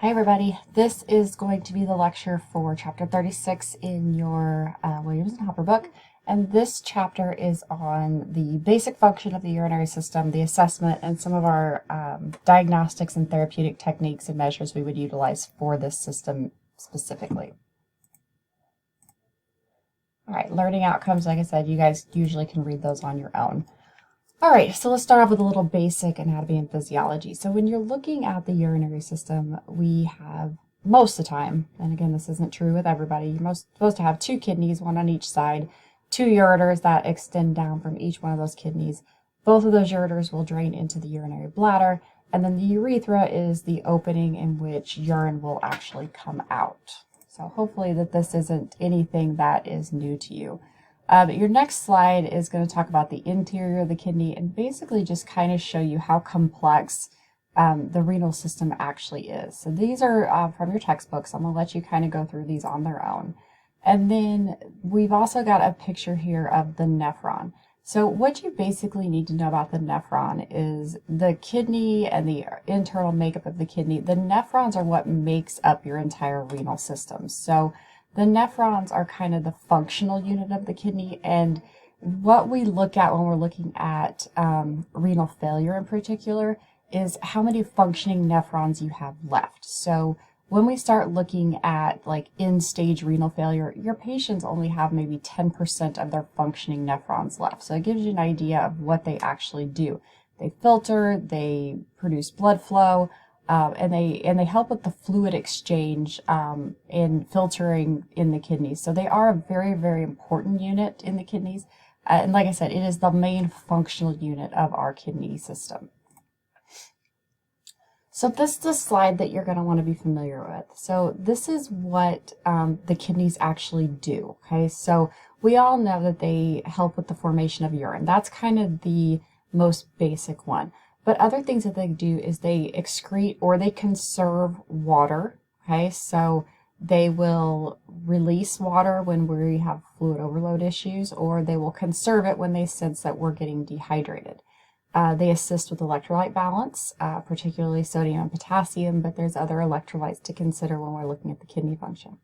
Hi everybody, this is going to be the lecture for chapter 36 in your Williams and Hopper book, and this chapter is on the basic function of the urinary system, the assessment, and some of our diagnostics and therapeutic techniques and measures we would utilize for this system specifically. Alright, learning outcomes, like I said, you guys usually can read those on your own. Alright, so let's start off with a little basic anatomy and physiology. So when you're looking at the urinary system, we have, most of the time, and again this isn't true with everybody, you're supposed to have two kidneys, one on each side, two ureters that extend down from each one of those kidneys. Both of those ureters will drain into the urinary bladder, and then the urethra is the opening in which urine will actually come out. So hopefully that this isn't anything that is new to you. Your next slide is going to talk about the interior of the kidney and basically just kind of show you how complex the renal system actually is. So these are from your textbooks. I'm going to let you kind of go through these on their own. And then we've also got a picture here of the nephron. So what you basically need to know about the nephron is the kidney and the internal makeup of the kidney. The nephrons are what makes up your entire renal system. So the nephrons are kind of the functional unit of the kidney, and what we look at when we're looking at renal failure in particular is how many functioning nephrons you have left. So when we start looking at like end-stage renal failure, your patients only have maybe 10% of their functioning nephrons left. So it gives you an idea of what they actually do. They filter, they produce blood flow, and they help with the fluid exchange and filtering in the kidneys. So they are a very, very important unit in the kidneys. And like I said, it is the main functional unit of our kidney system. So this is the slide that you're going to want to be familiar with. So this is what the kidneys actually do. Okay, so we all know that they help with the formation of urine. That's kind of the most basic one. But other things that they do is they excrete or they conserve water, okay? So they will release water when we have fluid overload issues, or they will conserve it when they sense that we're getting dehydrated. They assist with electrolyte balance, particularly sodium and potassium, but there's other electrolytes to consider when we're looking at the kidney function.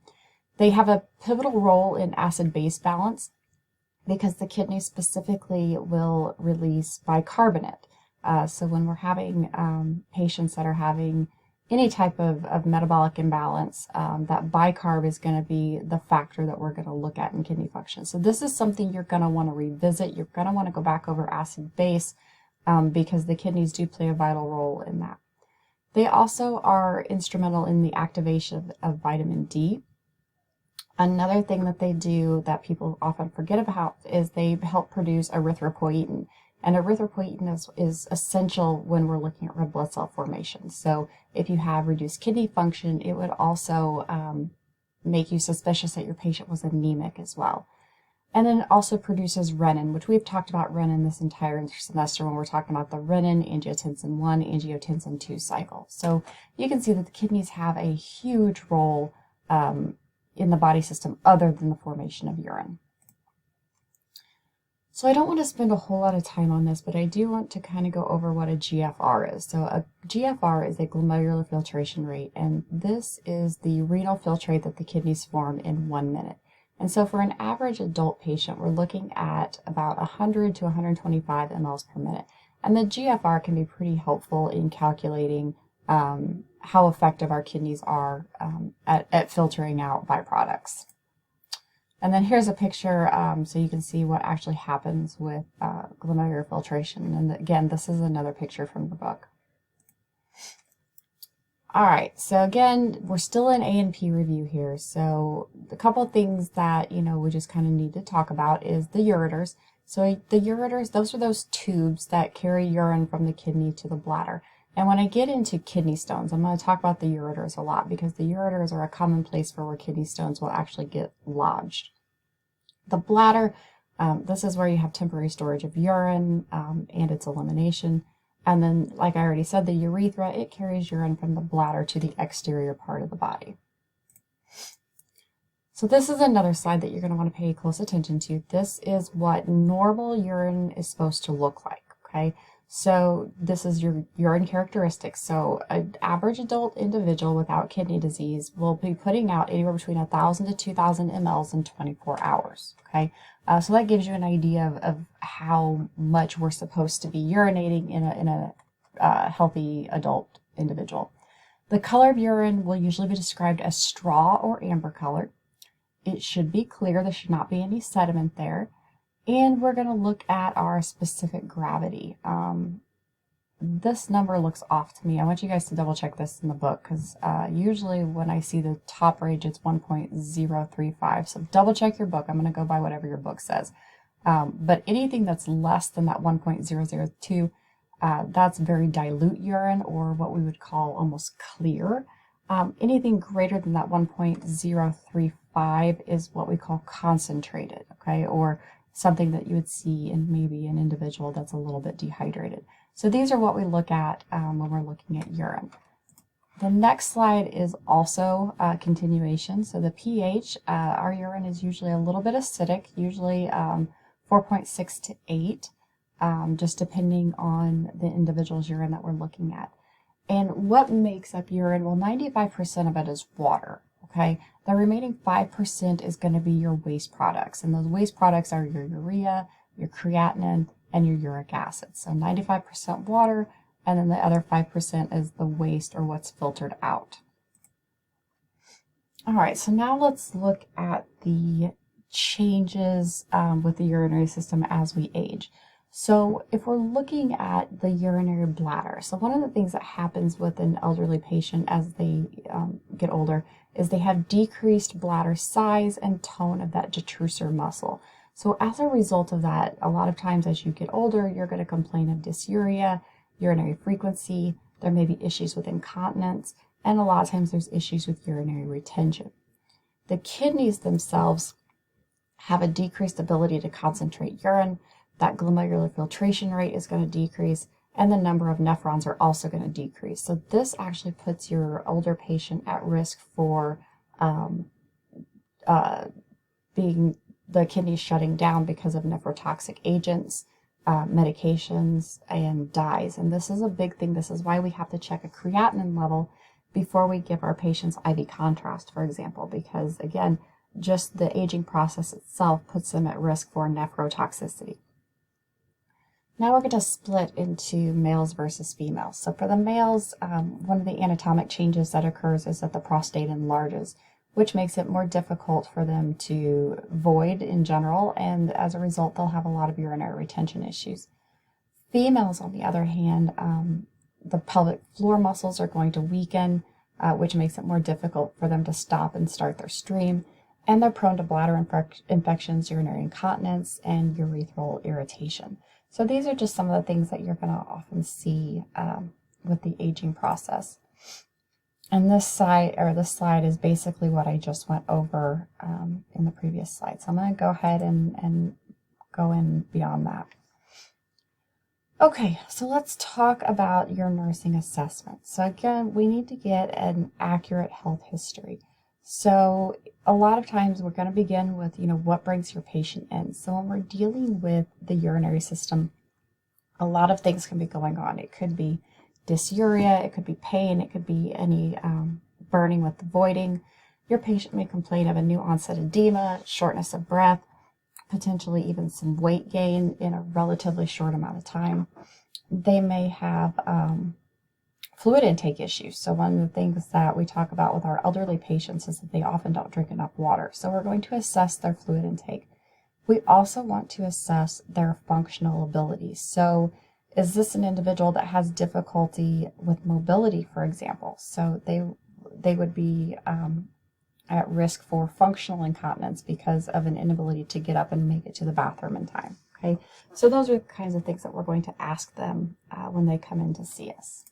They have a pivotal role in acid-base balance because the kidney specifically will release bicarbonate. So when we're having patients that are having any type of metabolic imbalance, that bicarb is going to be the factor that we're going to look at in kidney function. So this is something you're going to want to revisit. You're going to want to go back over acid-base because the kidneys do play a vital role in that. They also are instrumental in the activation of vitamin D. Another thing that they do that people often forget about is they help produce erythropoietin. And erythropoietin is essential when we're looking at red blood cell formation. So if you have reduced kidney function, it would also make you suspicious that your patient was anemic as well. And then it also produces renin, which we've talked about renin this entire semester when we're talking about the renin, angiotensin 1, angiotensin 2 cycle. So you can see that the kidneys have a huge role in the body system other than the formation of urine. So I don't want to spend a whole lot of time on this, but I do want to kind of go over what a GFR is. So a GFR is a glomerular filtration rate, and this is the renal filtrate that the kidneys form in 1 minute. And so for an average adult patient, we're looking at about 100 to 125 mLs per minute. And the GFR can be pretty helpful in calculating how effective our kidneys are at filtering out byproducts. And then here's a picture so you can see what actually happens with glomerular filtration. And again, this is another picture from the book. All right, so again, we're still in A&P review here. So a couple of things that, we just kind of need to talk about is the ureters. So the ureters, those are those tubes that carry urine from the kidney to the bladder. And when I get into kidney stones, I'm going to talk about the ureters a lot because the ureters are a common place for where kidney stones will actually get lodged. The bladder, this is where you have temporary storage of urine and its elimination. And then, like I already said, the urethra, it carries urine from the bladder to the exterior part of the body. So this is another slide that you're going to want to pay close attention to. This is what normal urine is supposed to look like, okay? So this is your urine characteristics. So an average adult individual without kidney disease will be putting out anywhere between 1,000 to 2,000 mLs in 24 hours. Okay, so that gives you an idea of how much we're supposed to be urinating in a healthy adult individual. The color of urine will usually be described as straw or amber colored. It should be clear. There should not be any sediment there. And we're going to look at our specific gravity. This number looks off to me. I want you guys to double check this in the book because usually when I see the top range, it's 1.035. So double check your book. I'm going to go by whatever your book says. But anything that's less than that 1.002, that's very dilute urine, or what we would call almost clear. Anything greater than that 1.035 is what we call concentrated, okay, or something that you would see in maybe an individual that's a little bit dehydrated. So these are what we look at when we're looking at urine. The next slide is also a continuation. So the pH, our urine is usually a little bit acidic, usually 4.6 to 8, just depending on the individual's urine that we're looking at. And what makes up urine? Well, 95% of it is water. Okay, the remaining 5% is going to be your waste products, and those waste products are your urea, your creatinine, and your uric acid. So 95% water, and then the other 5% is the waste, or what's filtered out. All right, so now let's look at the changes with the urinary system as we age. So if we're looking at the urinary bladder, so one of the things that happens with an elderly patient as they get older is they have decreased bladder size and tone of that detrusor muscle. So as a result of that, a lot of times as you get older, you're going to complain of dysuria, urinary frequency, there may be issues with incontinence, and a lot of times there's issues with urinary retention. The kidneys themselves have a decreased ability to concentrate urine. That glomerular filtration rate is going to decrease, and the number of nephrons are also going to decrease. So this actually puts your older patient at risk for being the kidneys shutting down because of nephrotoxic agents, medications, and dyes. And this is a big thing. This is why we have to check a creatinine level before we give our patients IV contrast, for example, because again, just the aging process itself puts them at risk for nephrotoxicity. Now we're going to split into males versus females. So for the males, one of the anatomic changes that occurs is that the prostate enlarges, which makes it more difficult for them to void in general, and as a result, they'll have a lot of urinary retention issues. Females, on the other hand, the pelvic floor muscles are going to weaken, which makes it more difficult for them to stop and start their stream, and they're prone to bladder infections, urinary incontinence, and urethral irritation. So these are just some of the things that you're going to often see with the aging process. And this slide is basically what I just went over in the previous slide. So I'm going to go ahead and go in beyond that. Okay, so let's talk about your nursing assessment. So again, we need to get an accurate health history. So a lot of times we're going to begin with, what brings your patient in. So when we're dealing with the urinary system, a lot of things can be going on. It could be dysuria, it could be pain, it could be any burning with the voiding. Your patient may complain of a new onset edema, shortness of breath, potentially even some weight gain in a relatively short amount of time. They may have fluid intake issues. So one of the things that we talk about with our elderly patients is that they often don't drink enough water. So we're going to assess their fluid intake. We also want to assess their functional abilities. So is this an individual that has difficulty with mobility, for example? So they would be at risk for functional incontinence because of an inability to get up and make it to the bathroom in time. Okay, so those are the kinds of things that we're going to ask them when they come in to see us.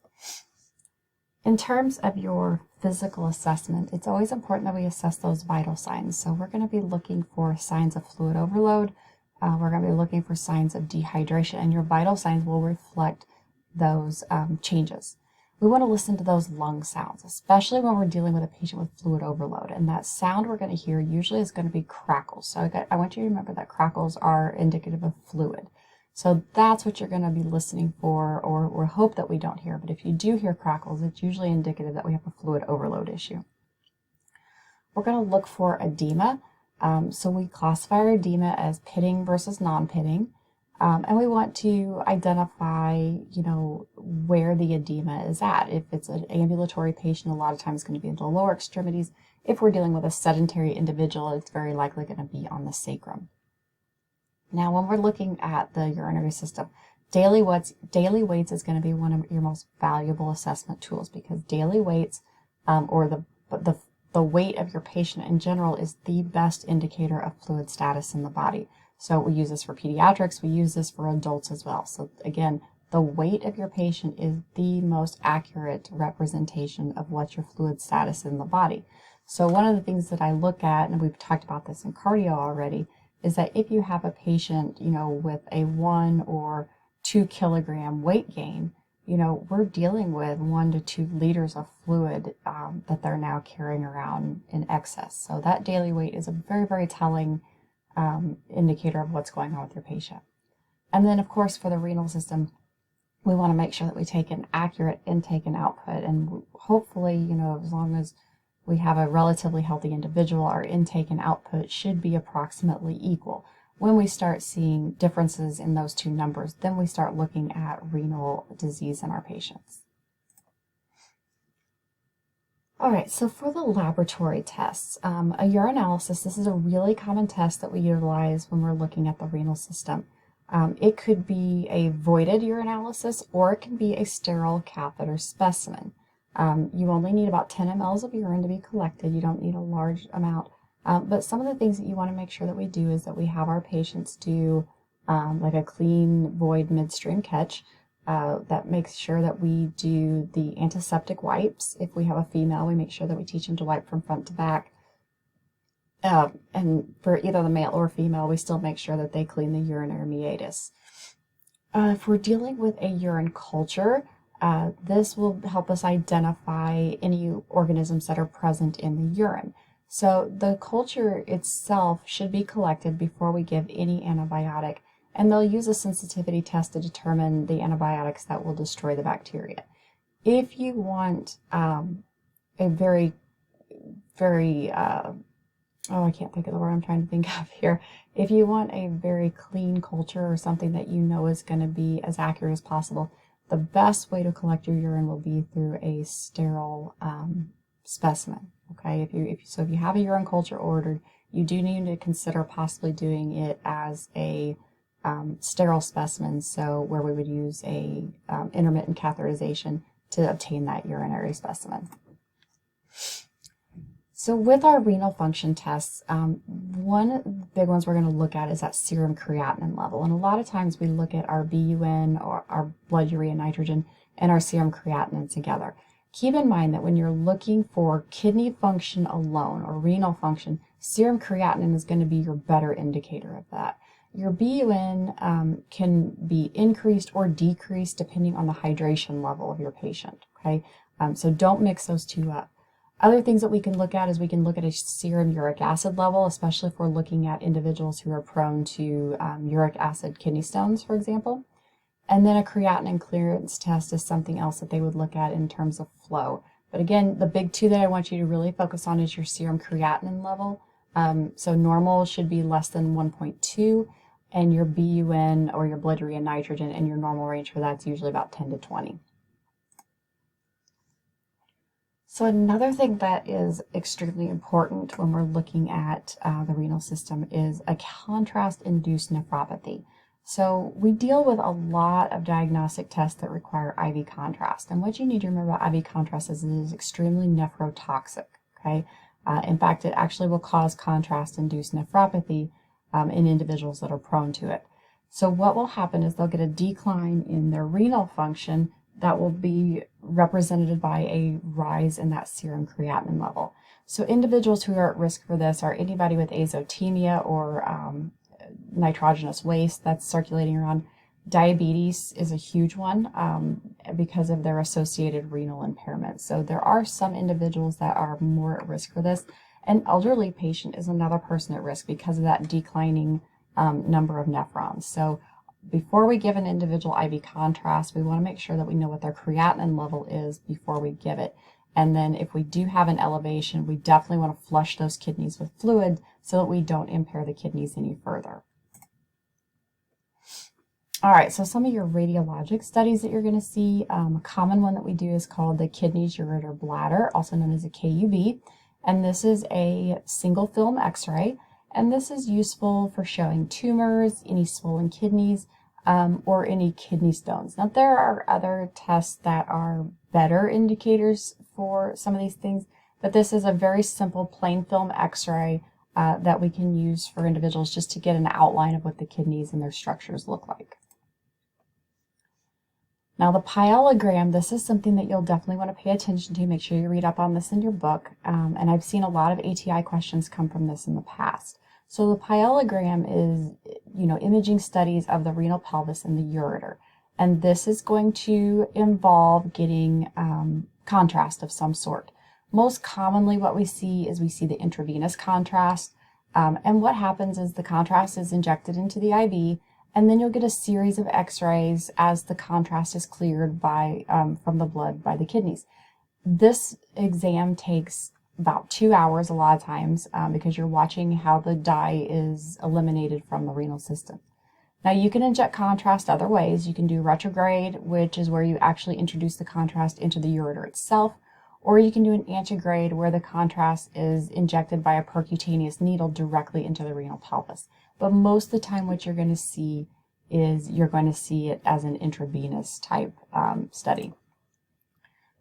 In terms of your physical assessment, it's always important that we assess those vital signs. So we're going to be looking for signs of fluid overload. We're going to be looking for signs of dehydration, and your vital signs will reflect those changes. We want to listen to those lung sounds, especially when we're dealing with a patient with fluid overload. And that sound we're going to hear usually is going to be crackles. So I want you to remember that crackles are indicative of fluid. So that's what you're going to be listening for, or hope that we don't hear. But if you do hear crackles, it's usually indicative that we have a fluid overload issue. We're going to look for edema. So we classify our edema as pitting versus non-pitting. And we want to identify, where the edema is at. If it's an ambulatory patient, a lot of times it's going to be in the lower extremities. If we're dealing with a sedentary individual, it's very likely going to be on the sacrum. Now, when we're looking at the urinary system, daily weights is going to be one of your most valuable assessment tools, because daily weights, or the weight of your patient in general, is the best indicator of fluid status in the body. So we use this for pediatrics, we use this for adults as well. So again, the weight of your patient is the most accurate representation of what's your fluid status in the body. So one of the things that I look at, and we've talked about this in cardio already, is that if you have a patient, with a 1 or 2 kilogram weight gain, we're dealing with 1 to 2 liters of fluid that they're now carrying around in excess. So that daily weight is a very, very telling indicator of what's going on with your patient. And then, of course, for the renal system, we want to make sure that we take an accurate intake and output. And hopefully, as long as we have a relatively healthy individual, our intake and output should be approximately equal. When we start seeing differences in those two numbers, then we start looking at renal disease in our patients. All right, so for the laboratory tests, a urinalysis, this is a really common test that we utilize when we're looking at the renal system. It could be a voided urinalysis, or it can be a sterile catheter specimen. You only need about 10 mLs of urine to be collected. You don't need a large amount. But some of the things that you want to make sure that we do is that we have our patients do like a clean void midstream catch. That makes sure that we do the antiseptic wipes. If we have a female, we make sure that we teach them to wipe from front to back. And for either the male or female, we still make sure that they clean the urinary meatus. If we're dealing with a urine culture, this will help us identify any organisms that are present in the urine. So the culture itself should be collected before we give any antibiotic, and they'll use a sensitivity test to determine the antibiotics that will destroy the bacteria. If you want a very, very, I can't think of the word I'm trying to think of here. If you want a very clean culture, or something that you know is going to be as accurate as possible, the best way to collect your urine will be through a sterile specimen. Okay, if you have a urine culture ordered, you do need to consider possibly doing it as a sterile specimen, so where we would use a intermittent catheterization to obtain that urinary specimen. So with our renal function tests, one of the big ones we're going to look at is that serum creatinine level. And a lot of times we look at our BUN, or our blood urea nitrogen, and our serum creatinine together. Keep in mind that when you're looking for kidney function alone, or renal function, serum creatinine is going to be your better indicator of that. Your BUN can be increased or decreased depending on the hydration level of your patient. Okay, so don't mix those two up. Other things that we can look at is we can look at a serum uric acid level, especially if we're looking at individuals who are prone to uric acid kidney stones, for example. And then a creatinine clearance test is something else that they would look at in terms of flow. But again, the big two that I want you to really focus on is your serum creatinine level. So normal should be less than 1.2, and your BUN, or your blood urea nitrogen, and your normal range for that's usually about 10 to 20. So another thing that is extremely important when we're looking at the renal system is a contrast-induced nephropathy. So we deal with a lot of diagnostic tests that require IV contrast. And what you need to remember about IV contrast is it is extremely nephrotoxic, okay? In fact, it actually will cause contrast-induced nephropathy in individuals that are prone to it. So what will happen is they'll get a decline in their renal function that will be represented by a rise in that serum creatinine level. So individuals who are at risk for this are anybody with azotemia, or nitrogenous waste that's circulating around. Diabetes is a huge one because of their associated renal impairment. So there are some individuals that are more at risk for this. An elderly patient is another person at risk because of that declining number of nephrons. So before we give an individual IV contrast, we want to make sure that we know what their creatinine level is before we give it. And then if we do have an elevation, we definitely want to flush those kidneys with fluid so that we don't impair the kidneys any further. All right, so some of your radiologic studies that you're going to see, a common one that we do is called the kidneys, ureter, bladder, also known as a KUB. And this is a single film x-ray. And this is useful for showing tumors, any swollen kidneys, or any kidney stones. Now, there are other tests that are better indicators for some of these things, but this is a very simple plain film x-ray that we can use for individuals just to get an outline of what the kidneys and their structures look like. Now, the pyelogram, this is something that you'll definitely want to pay attention to. Make sure you read up on this in your book. And I've seen a lot of ATI questions come from this in the past. So the pyelogram is, imaging studies of the renal pelvis and the ureter. And this is going to involve getting contrast of some sort. Most commonly what we see is we see the intravenous contrast. And what happens is the contrast is injected into the IV, and then you'll get a series of x-rays as the contrast is cleared by from the blood by the kidneys. This exam takes about 2 hours a lot of times because you're watching how the dye is eliminated from the renal system. Now, you can inject contrast other ways. You can do retrograde, which is where you actually introduce the contrast into the ureter itself, or you can do an antegrade where the contrast is injected by a percutaneous needle directly into the renal pelvis. But most of the time what you're going to see is you're going to see it as an intravenous type study.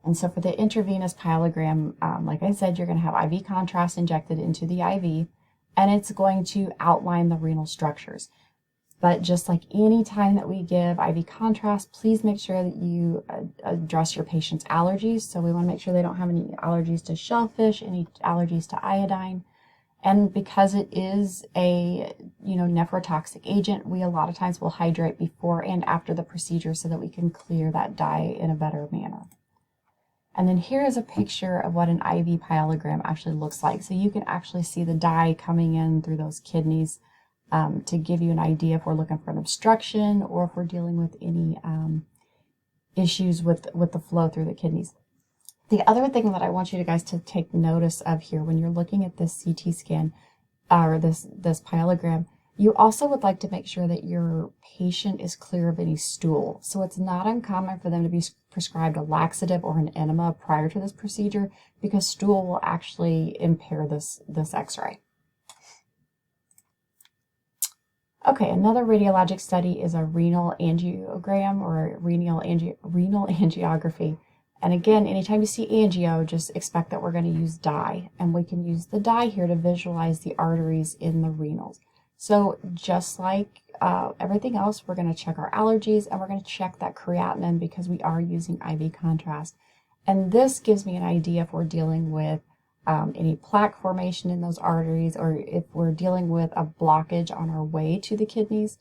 And so for the intravenous pyelogram, like I said, you're going to have IV contrast injected into the IV, and it's going to outline the renal structures. But just like any time that we give IV contrast, please make sure that you address your patient's allergies. So we want to make sure they don't have any allergies to shellfish, any allergies to iodine. And because it is a, nephrotoxic agent, we a lot of times will hydrate before and after the procedure so that we can clear that dye in a better manner. And then here is a picture of what an IV pyelogram actually looks like. So you can actually see the dye coming in through those kidneys to give you an idea if we're looking for an obstruction or if we're dealing with any issues with the flow through the kidneys. The other thing that I want you guys to take notice of here when you're looking at this CT scan or this pyelogram, you also would like to make sure that your patient is clear of any stool. So it's not uncommon for them to be prescribed a laxative or an enema prior to this procedure because stool will actually impair this x-ray. Okay, another radiologic study is a renal angiogram or renal angiography. And again, anytime you see angio, just expect that we're going to use dye. And we can use the dye here to visualize the arteries in the renals. So just like everything else, we're going to check our allergies and we're going to check that creatinine because we are using IV contrast. And this gives me an idea if we're dealing with any plaque formation in those arteries or if we're dealing with a blockage on our way to the kidneys.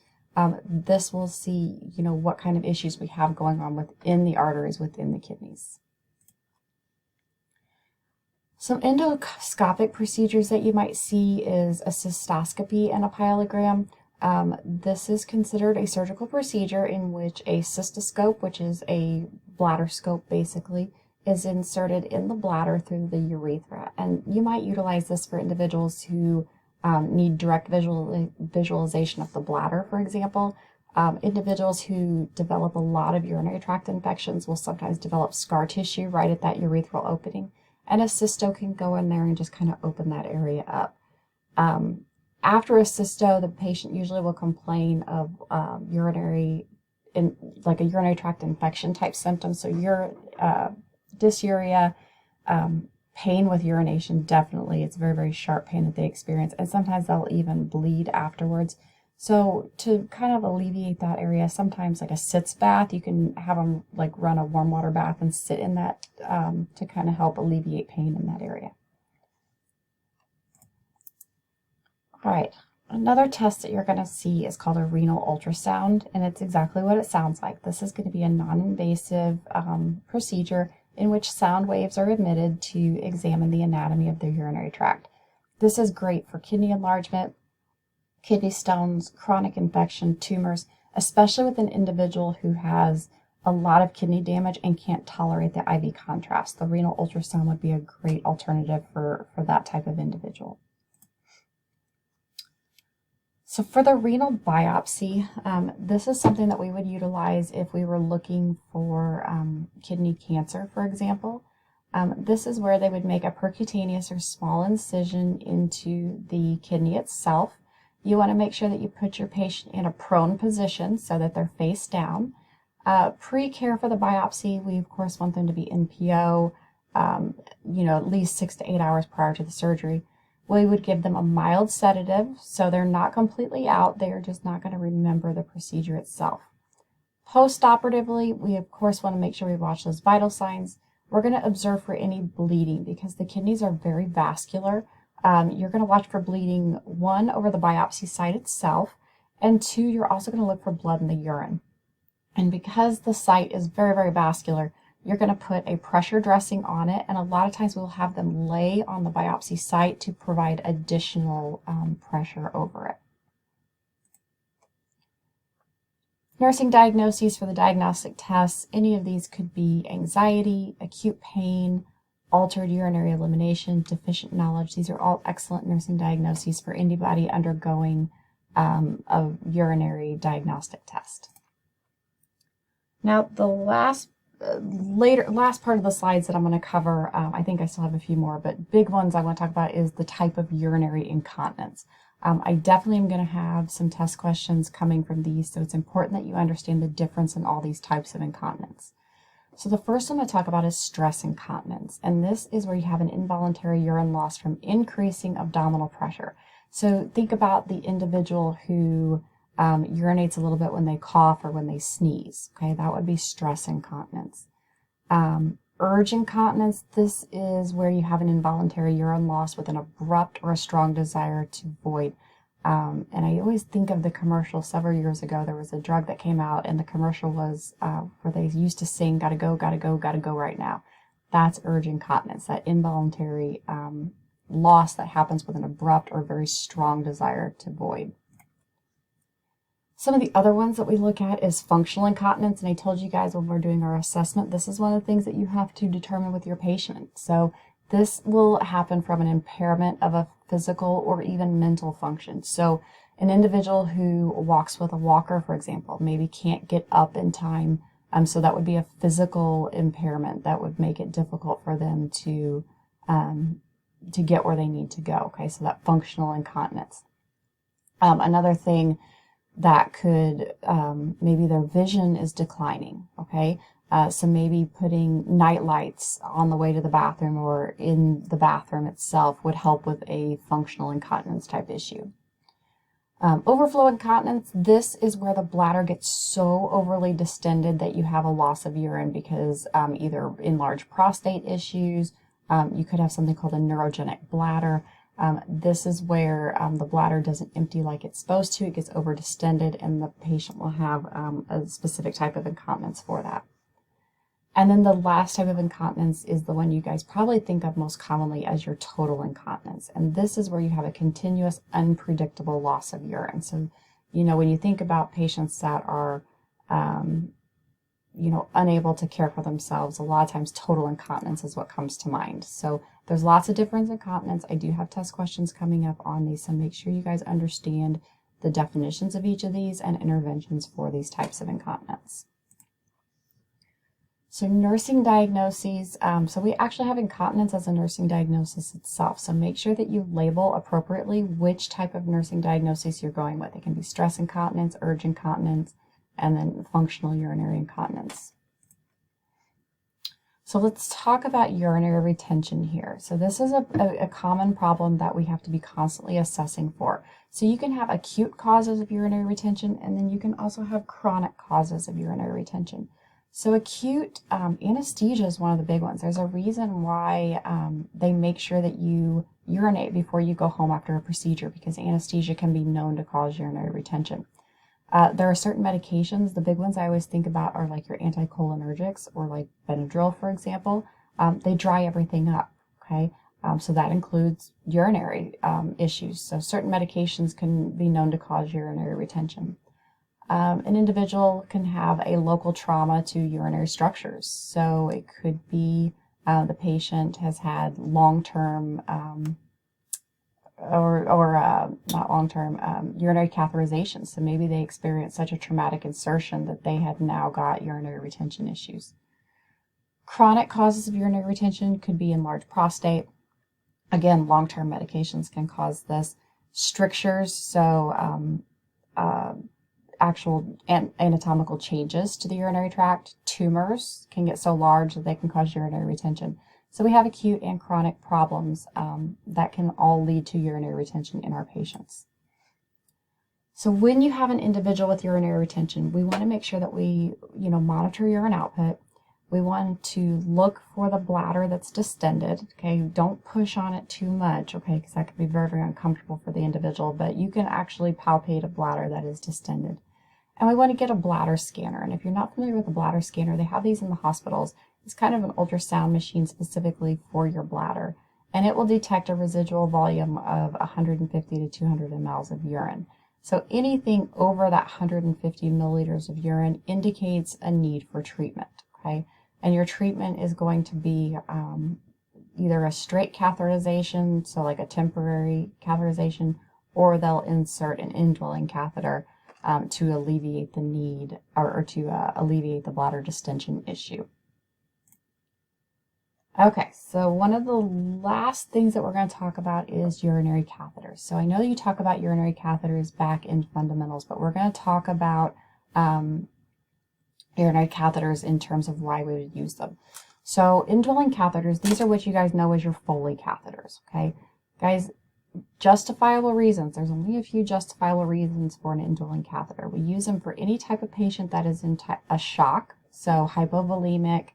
This will see, what kind of issues we have going on within the arteries within the kidneys. Some endoscopic procedures that you might see is a cystoscopy and a pyelogram. This is considered a surgical procedure in which a cystoscope, which is a bladder scope basically, is inserted in the bladder through the urethra. And you might utilize this for individuals who need direct visualization of the bladder, for example. Individuals who develop a lot of urinary tract infections will sometimes develop scar tissue right at that urethral opening. And a cysto can go in there and just kind of open that area up. After a cysto, the patient usually will complain of urinary tract infection type symptoms. So dysuria, pain with urination, definitely. It's very, very sharp pain that they experience. And sometimes they'll even bleed afterwards. So to kind of alleviate that area, sometimes like a sitz bath, you can have them like run a warm water bath and sit in that to kind of help alleviate pain in that area. All right, another test that you're going to see is called a renal ultrasound, and it's exactly what it sounds like. This is going to be a non-invasive procedure in which sound waves are emitted to examine the anatomy of the urinary tract. This is great for kidney enlargement, kidney stones, chronic infection, tumors, especially with an individual who has a lot of kidney damage and can't tolerate the IV contrast. The renal ultrasound would be a great alternative for that type of individual. So for the renal biopsy, this is something that we would utilize if we were looking for kidney cancer, for example. This is where they would make a percutaneous or small incision into the kidney itself. You want to make sure that you put your patient in a prone position so that they're face down. Pre-care for the biopsy, we of course want them to be NPO, at least 6 to 8 hours prior to the surgery. We would give them a mild sedative so they're not completely out, they're just not going to remember the procedure itself. Post-operatively, we of course want to make sure we watch those vital signs. We're going to observe for any bleeding because the kidneys are very vascular. You're going to watch for bleeding, 1, over the biopsy site itself, and 2, you're also going to look for blood in the urine. And because the site is very, very vascular, you're going to put a pressure dressing on it, and a lot of times we'll have them lay on the biopsy site to provide additional pressure over it. Nursing diagnoses for the diagnostic tests, any of these could be anxiety, acute pain, altered urinary elimination, deficient knowledge. These are all excellent nursing diagnoses for anybody undergoing a urinary diagnostic test. Now, the last part of the slides that I'm going to cover, I think I still have a few more, but big ones I want to talk about is the type of urinary incontinence. I definitely am going to have some test questions coming from these, so it's important that you understand the difference in all these types of incontinence. So the first one I'm going to talk about is stress incontinence, and this is where you have an involuntary urine loss from increasing abdominal pressure. So think about the individual who urinates a little bit when they cough or when they sneeze. Okay, that would be stress incontinence. Urge incontinence, this is where you have an involuntary urine loss with an abrupt or a strong desire to void. And I always think of the commercial several years ago. There was a drug that came out, and the commercial was where they used to sing, gotta go, gotta go, gotta go right now. That's urge incontinence, that involuntary loss that happens with an abrupt or very strong desire to void. Some of the other ones that we look at is functional incontinence, and I told you guys when we're doing our assessment, this is one of the things that you have to determine with your patient. So this will happen from an impairment of a physical or even mental function. So an individual who walks with a walker, for example, maybe can't get up in time, so that would be a physical impairment that would make it difficult for them to get where they need to go. Okay, so that functional incontinence. Another thing that could, maybe their vision is declining, okay? So maybe putting night lights on the way to the bathroom or in the bathroom itself would help with a functional incontinence type issue. Overflow incontinence, this is where the bladder gets so overly distended that you have a loss of urine because either enlarged prostate issues, you could have something called a neurogenic bladder. This is where the bladder doesn't empty like it's supposed to. It gets over distended, and the patient will have a specific type of incontinence for that. And then the last type of incontinence is the one you guys probably think of most commonly as your total incontinence. And this is where you have a continuous, unpredictable loss of urine. So, when you think about patients that are, unable to care for themselves, a lot of times total incontinence is what comes to mind. So there's lots of different incontinence. I do have test questions coming up on these, so make sure you guys understand the definitions of each of these and interventions for these types of incontinence. So nursing diagnoses, so we actually have incontinence as a nursing diagnosis itself. So make sure that you label appropriately which type of nursing diagnosis you're going with. It can be stress incontinence, urge incontinence, and then functional urinary incontinence. So let's talk about urinary retention here. So this is a common problem that we have to be constantly assessing for. So you can have acute causes of urinary retention, and then you can also have chronic causes of urinary retention. So acute anesthesia is one of the big ones. There's a reason why they make sure that you urinate before you go home after a procedure, because anesthesia can be known to cause urinary retention. There are certain medications. The big ones I always think about are like your anticholinergics or like Benadryl, for example. They dry everything up, okay? So that includes urinary issues. So certain medications can be known to cause urinary retention. An individual can have a local trauma to urinary structures. So it could be the patient has had long-term not long-term urinary catheterization. So maybe they experienced such a traumatic insertion that they had now got urinary retention issues. Chronic causes of urinary retention could be enlarged prostate. Again, long-term medications can cause this. Strictures, so actual anatomical changes to the urinary tract. Tumors can get so large that they can cause urinary retention. So we have acute and chronic problems that can all lead to urinary retention in our patients. So when you have an individual with urinary retention, we want to make sure that we, monitor urine output. We want to look for the bladder that's distended, okay? Don't push on it too much, okay, because that can be very, very uncomfortable for the individual, but you can actually palpate a bladder that is distended. And we want to get a bladder scanner, and if you're not familiar with a bladder scanner, they have these in the hospitals. It's kind of an ultrasound machine specifically for your bladder, and it will detect a residual volume of 150 to 200 mLs of urine. So anything over that 150 milliliters of urine indicates a need for treatment, okay? And your treatment is going to be either a straight catheterization, so like a temporary catheterization, or they'll insert an indwelling catheter to alleviate the need or to alleviate the bladder distension issue. Okay, so one of the last things that we're going to talk about is urinary catheters. So I know you talk about urinary catheters back in fundamentals, but we're going to talk about urinary catheters in terms of why we would use them. So indwelling catheters, these are what you guys know as your Foley catheters, okay? Guys, justifiable reasons. There's only a few justifiable reasons for an indwelling catheter. We use them for any type of patient that is in a shock, so hypovolemic,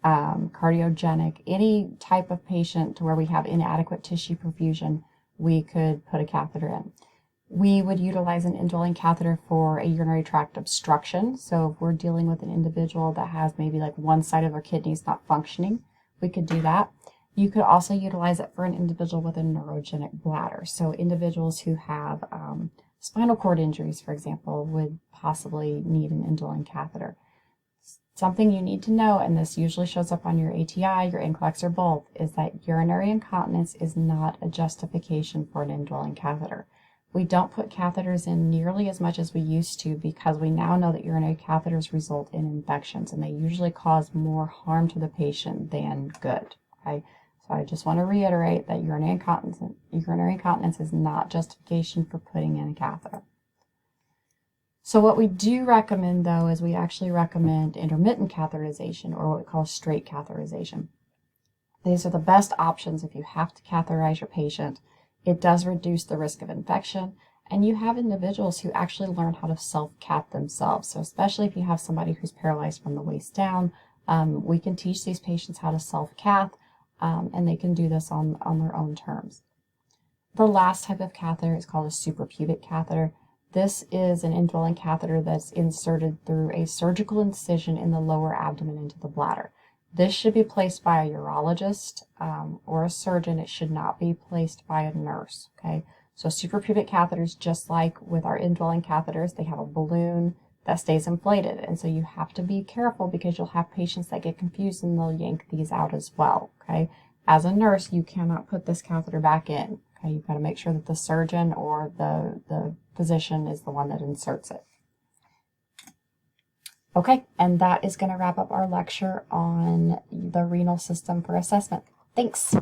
cardiogenic, any type of patient to where we have inadequate tissue perfusion, we could put a catheter in. We would utilize an indwelling catheter for a urinary tract obstruction. So if we're dealing with an individual that has maybe like one side of their kidneys not functioning, we could do that. You could also utilize it for an individual with a neurogenic bladder. So individuals who have spinal cord injuries, for example, would possibly need an indwelling catheter. Something you need to know, and this usually shows up on your ATI, your NCLEX, or both, is that urinary incontinence is not a justification for an indwelling catheter. We don't put catheters in nearly as much as we used to because we now know that urinary catheters result in infections, and they usually cause more harm to the patient than good. Okay, so I just want to reiterate that urinary incontinence is not justification for putting in a catheter. So what we do recommend, though, is we actually recommend intermittent catheterization, or what we call straight catheterization. These are the best options if you have to catheterize your patient. It does reduce the risk of infection, and you have individuals who actually learn how to self-cath themselves. So especially if you have somebody who's paralyzed from the waist down, we can teach these patients how to self-cath, and they can do this on their own terms. The last type of catheter is called a suprapubic catheter. This is an indwelling catheter that's inserted through a surgical incision in the lower abdomen into the bladder. This should be placed by a urologist or a surgeon. It should not be placed by a nurse, okay? So suprapubic catheters, just like with our indwelling catheters, they have a balloon that stays inflated. And so you have to be careful because you'll have patients that get confused and they'll yank these out as well, okay? As a nurse, you cannot put this catheter back in, okay? You've got to make sure that the surgeon or the physician is the one that inserts it. Okay, and that is going to wrap up our lecture on the renal system for assessment. Thanks.